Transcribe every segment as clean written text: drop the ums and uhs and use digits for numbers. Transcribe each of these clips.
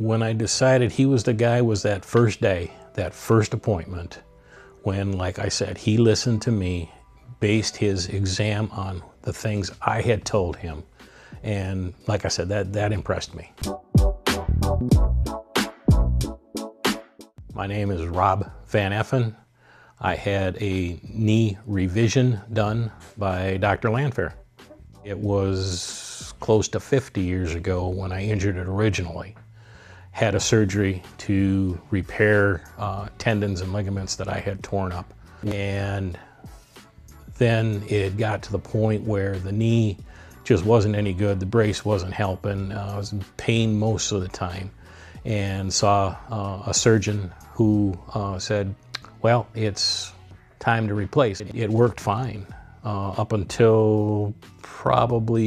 When I decided he was the guy was that first day, that first appointment, when, like I said, he listened to me, based his exam on the things I had told him. And like I said, that impressed me. My name is Rob Van Effen. I had a knee revision done by Dr. Landfair. It was close to 50 years ago when I injured it originally. Had a surgery to repair tendons and ligaments that I had torn up. And then it got to the point where the knee just wasn't any good. The brace wasn't helping. I was in pain most of the time. And saw a surgeon who said, well, it's time to replace it. It worked fine up until probably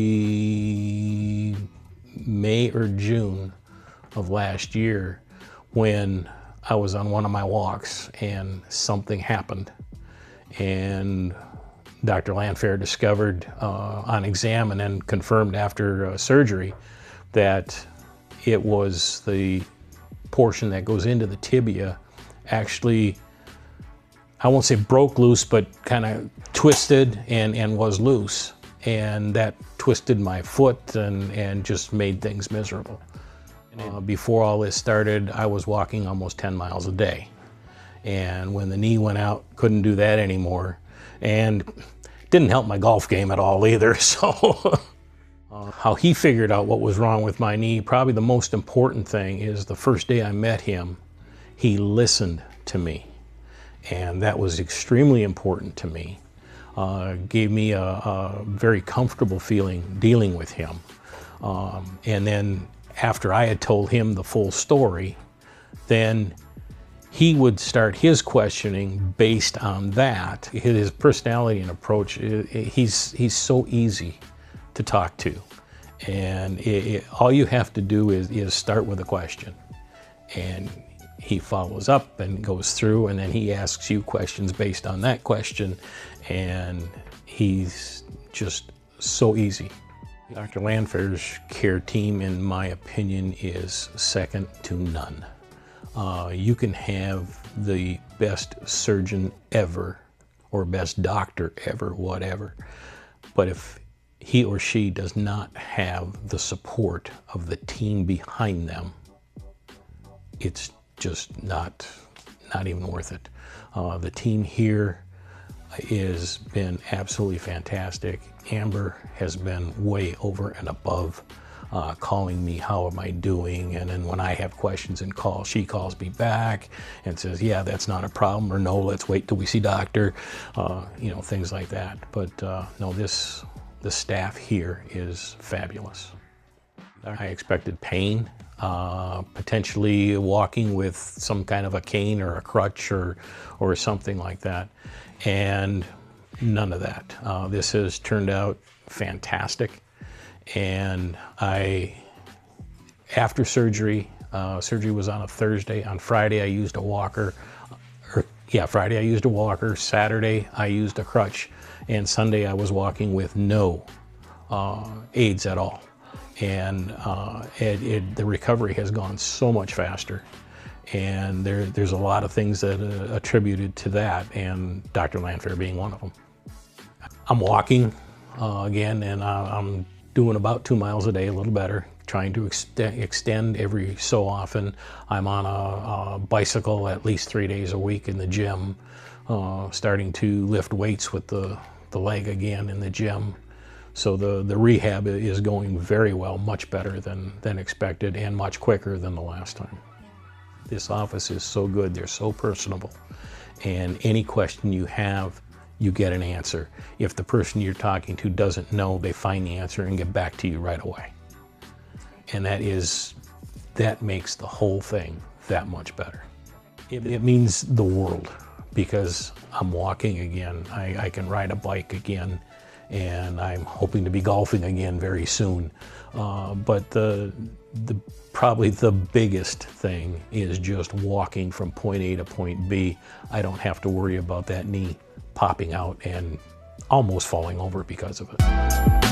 May or June of last year, when I was on one of my walks and something happened. And Dr. Landfair discovered on exam and then confirmed after surgery that it was the portion that goes into the tibia actually, I won't say broke loose, but kind of twisted and was loose. And that twisted my foot and just made things miserable. Before all this started, I was walking almost 10 miles a day. And when the knee went out, couldn't do that anymore. And didn't help my golf game at all either. So how he figured out what was wrong with my knee, probably the most important thing is the first day I met him, he listened to me. And that was extremely important to me. Gave me a very comfortable feeling dealing with him. And then after I had told him the full story, then he would start his questioning based on that. His personality and approach, he's so easy to talk to. And all you have to do is start with a question. And he follows up and goes through, and then he asks you questions based on that question. And he's just so easy. Dr. Landfair's care team, in my opinion, is second to none. You can have the best surgeon ever, or best doctor ever, whatever. But if he or she does not have the support of the team behind them, it's just not even worth it. The team here has been absolutely fantastic. Amber has been way over and above, calling me, how am I doing? And then when I have questions and calls, she calls me back and says, yeah, that's not a problem, or no, let's wait till we see doctor, you know, things like that. But no, the staff here is fabulous. I expected pain, potentially walking with some kind of a cane or a crutch or something like that. And none of that. This has turned out fantastic. And after surgery, surgery was on a Thursday. On Friday, I used a walker. Friday I used a walker. Saturday, I used a crutch. And Sunday, I was walking with no aids at all. And the recovery has gone so much faster. And there's a lot of things that are attributed to that, and Dr. Landfair being one of them. I'm walking again, and I'm doing about 2 miles a day, a little better, trying to extend every so often. I'm on a bicycle at least 3 days a week in the gym, starting to lift weights with the leg again in the gym. So the rehab is going very well, much better than expected, and much quicker than the last time. This office is so good, they're so personable, and any question you have, you get an answer. If the person you're talking to doesn't know, they find the answer and get back to you right away. And that makes the whole thing that much better. It means the world, because I'm walking again, I can ride a bike again, and I'm hoping to be golfing again very soon. But probably the biggest thing is just walking from point A to point B. I don't have to worry about that knee popping out and almost falling over because of it.